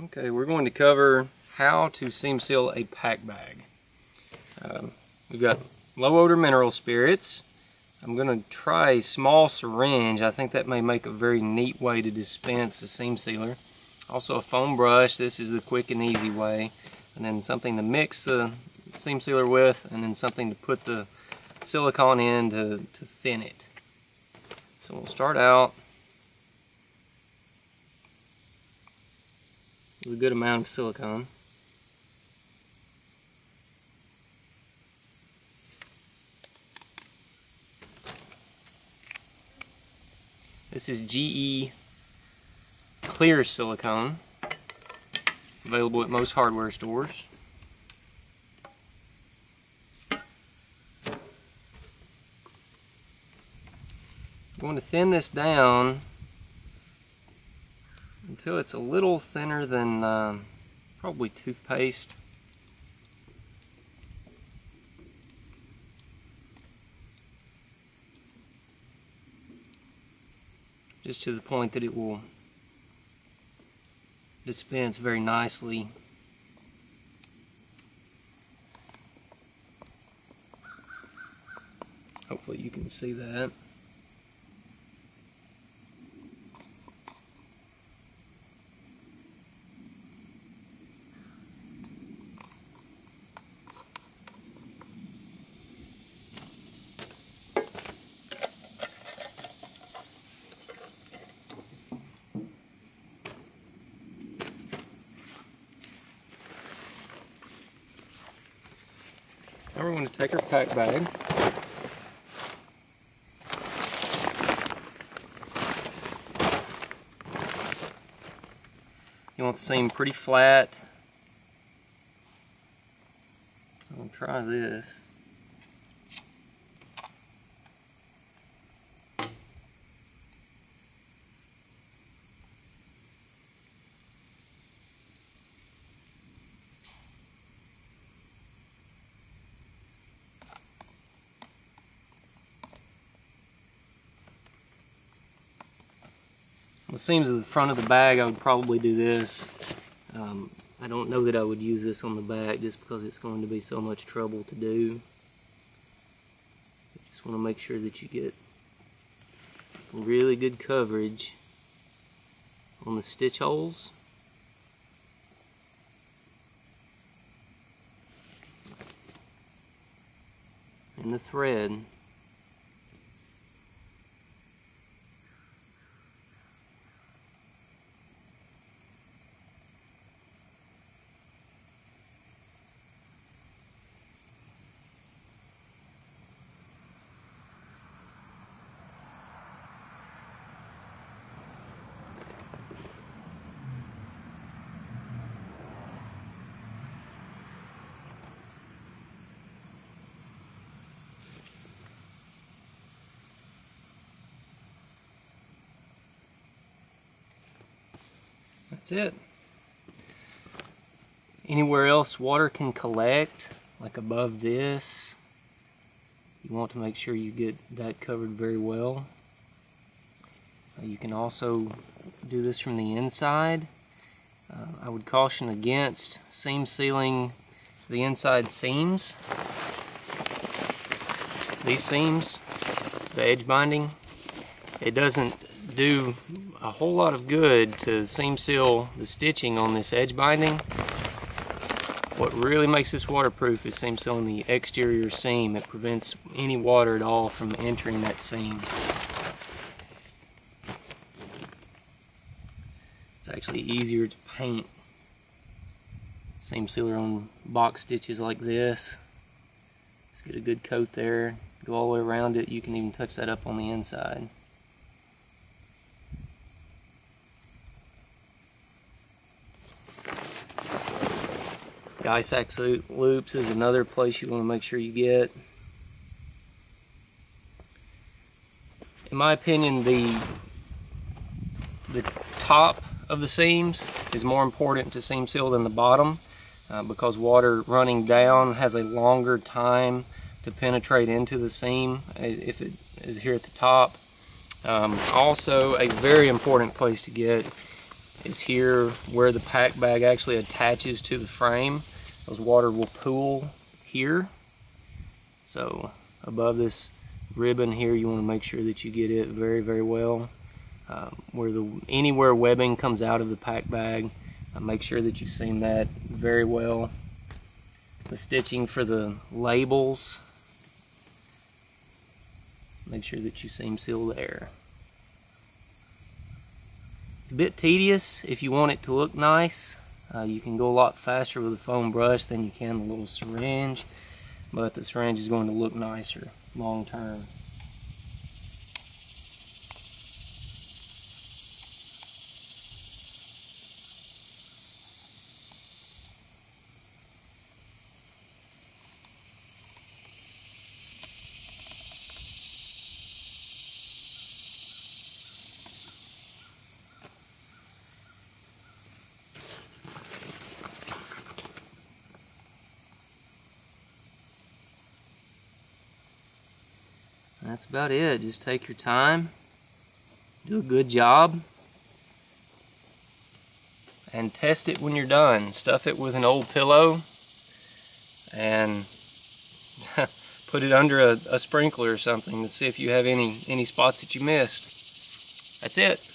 Okay, we're going to cover how to seam seal a pack bag. We've got low odor mineral spirits. I'm going to try a small syringe. I think that may make a very neat way to dispense the seam sealer. Also a foam brush. This is the quick and easy way. And then something to mix the seam sealer with, and then something to put the silicone in to thin it. So we'll start out with a good amount of silicone. This is GE clear silicone, available at most hardware stores. I'm going to thin this down until it's a little thinner than probably toothpaste. Just to the point that it will dispense very nicely. Hopefully you can see that. Now we're going to take our pack bag. You want the seam pretty flat. I'm going to try this. The seams of the front of the bag, I would probably do this. I don't know that I would use this on the back just because it's going to be so much trouble to do. You just want to make sure that you get really good coverage on the stitch holes. And the thread. That's it. Anywhere else water can collect, like above this, you want to make sure you get that covered very well. You can also do this from the inside. I would caution against seam sealing the inside seams. These seams, the edge binding, it doesn't do a whole lot of good to seam seal the stitching on this edge binding. What really makes this waterproof is seam sealing the exterior seam. It prevents any water at all from entering that seam. It's actually easier to paint seam sealer on box stitches like this. Just get a good coat there, go all the way around it. You can even touch that up on the inside. The ice axe loops is another place you want to make sure you get. In my opinion, the top of the seams is more important to seam seal than the bottom because water running down has a longer time to penetrate into the seam if it is here at the top. Also, a very important place to get is here where the pack bag actually attaches to the frame. Those water will pool here. So above this ribbon here, you want to make sure that you get it very, very well. Anywhere webbing comes out of the pack bag, make sure that you seam that very well. The stitching for the labels, make sure that you seam seal there. It's a bit tedious if you want it to look nice. You can go a lot faster with a foam brush than you can a little syringe, but the syringe is going to look nicer long term. That's about it. Just take your time, do a good job, and test it when you're done. Stuff it with an old pillow and put it under a sprinkler or something to see if you have any spots that you missed. That's it.